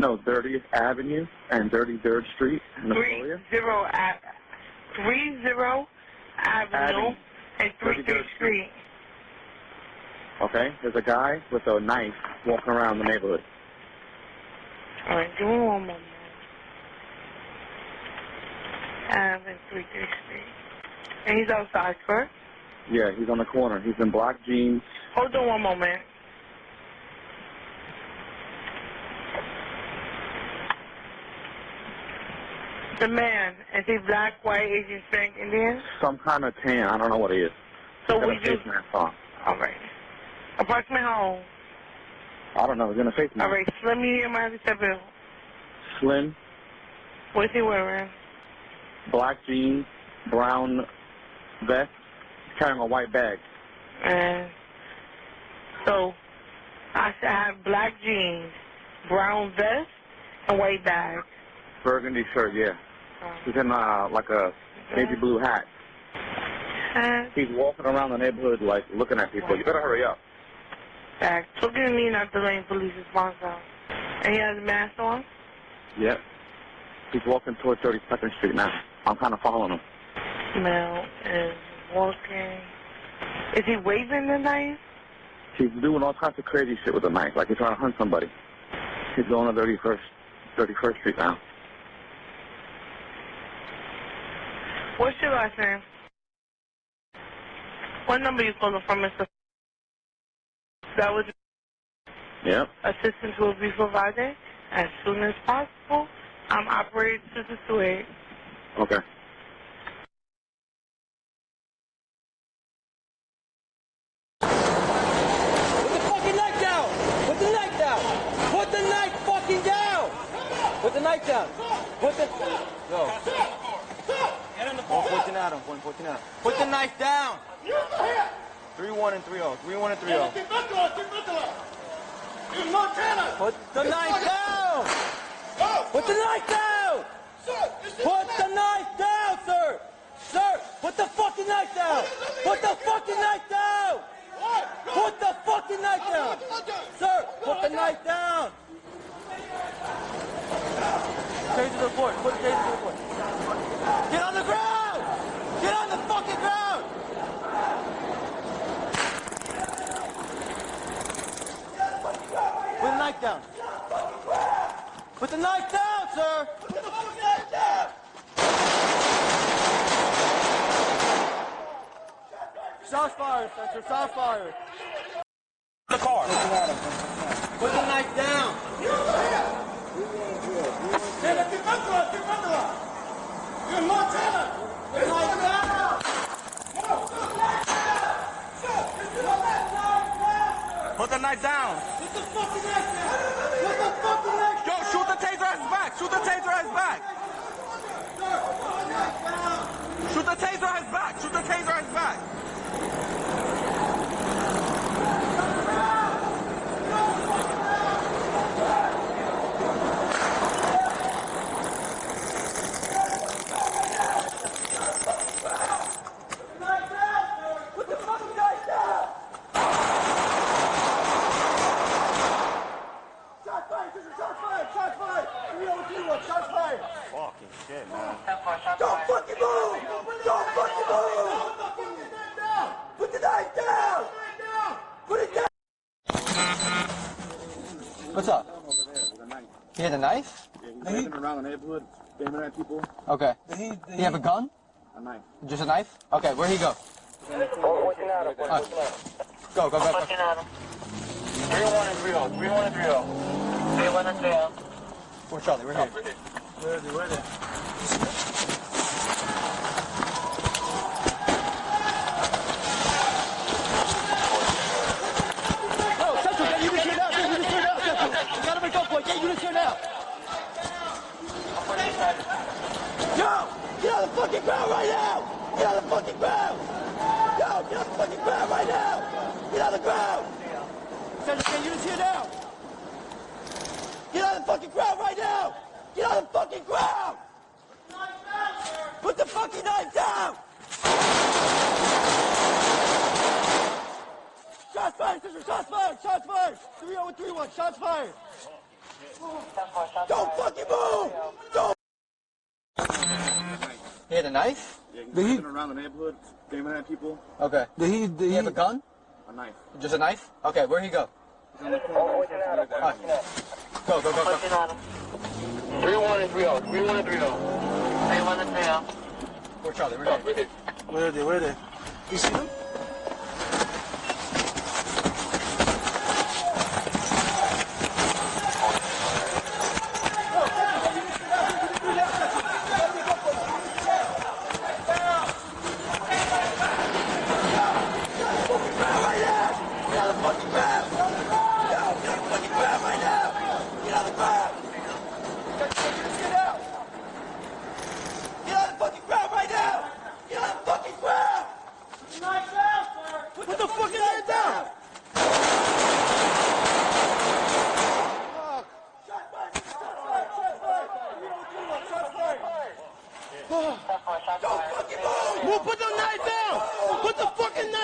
No, 30th Avenue and 33rd Street in Napoleon. 30 Avenue and 33rd Street. Okay, there's a guy with a knife walking around the neighborhood. All right, give me one moment. Avenue, 33rd Street. And he's outside, correct? Yeah, he's on the corner. He's in black jeans. Hold on one moment. The man, is he black, white, Asian, Hispanic, Indian? Some kind of tan. I don't know what he is. So he's we got a face mask on. All right. Approximate how old? I don't know. He's in a face mask. All right. Slim, medium, handicap bill. Slim. What's he wearing? Black jeans, brown vest, carrying a white bag. And so I should have black jeans, brown vest, and white bag. Burgundy shirt, yeah. He's in like a navy blue hat. He's walking around the neighborhood like looking at people. You better hurry up. Back. Talking to me, not delaying police response out. And he has a mask on? Yep. He's walking towards 32nd Street now. I'm kind of following him. Male is walking. Is he waving the knife? He's doing all kinds of crazy shit with a knife, like he's trying to hunt somebody. He's going to 31st Street now. What's your last name? What number you calling from, Mr.? That was assistance will be provided as soon as possible. I'm operating 228. Okay. Put the fucking knife down! Put the knife down! Put the knife fucking down! Put the knife down! Put the... Go. Pointing at him. Put the knife down! 3-1 and 3-0. 3-1 and 3-0. Put the knife down! Put the knife down! Put the knife down, sir! Sir, put the fucking knife down! Put the fucking knife down! Put the fucking knife down! Sir, put the knife down! Change the report. Put the report. Get on the ground! Get on the fucking ground! Put the knife down. Put the knife down, sir! Put the fucking knife down! Shots fired, Spencer. Shots fired. The car. Put the knife down. Put the knife down. Put the fucking knife down. Put the fucking knife down. Yo, shoot the taser at his back. Shoot the taser at his back. Shoot the taser at his back. Shoot the taser at his back. Fucking shit, man. Don't fucking move! Don't fucking move! Put the knife down! Put it down! What's up? He had a knife? Yeah, he's walking around the neighborhood, aiming at people. Okay. Did he have a gun? A knife. Just a knife? Okay, where'd he go? Go. 3-1 and 3-0. 3-1 and 3-0. 3-1 and 3-0. Where's Charlie? We're here. Where is he? No, Central, get units here now. Get units here now, Central. You got him at gunpoint. Get units here now. Yo, get on the fucking ground right now. Get on the fucking ground. Yo, get on the fucking ground right now. Get on the ground. Central, get units here now. Get on the fucking ground right now. Get on the fucking ground. Put the fucking knife down. Shots fired, sister. Shots fired. Shots fired. 3-0 and 3-1. Shots fired. had a knife? Yeah, he's walking around the neighborhood, screaming at people. Okay. Did he have a gun? A knife. Just a knife? Okay, where'd he go? He's on the corner. Right. Go. 3-1 and 3-0. 3-1 and 3-0. 3-1 and 3-0. Where's Charlie? Where are they? You see them? What the fuck is that down? Don't fucking move! Put the knife down! What the fuck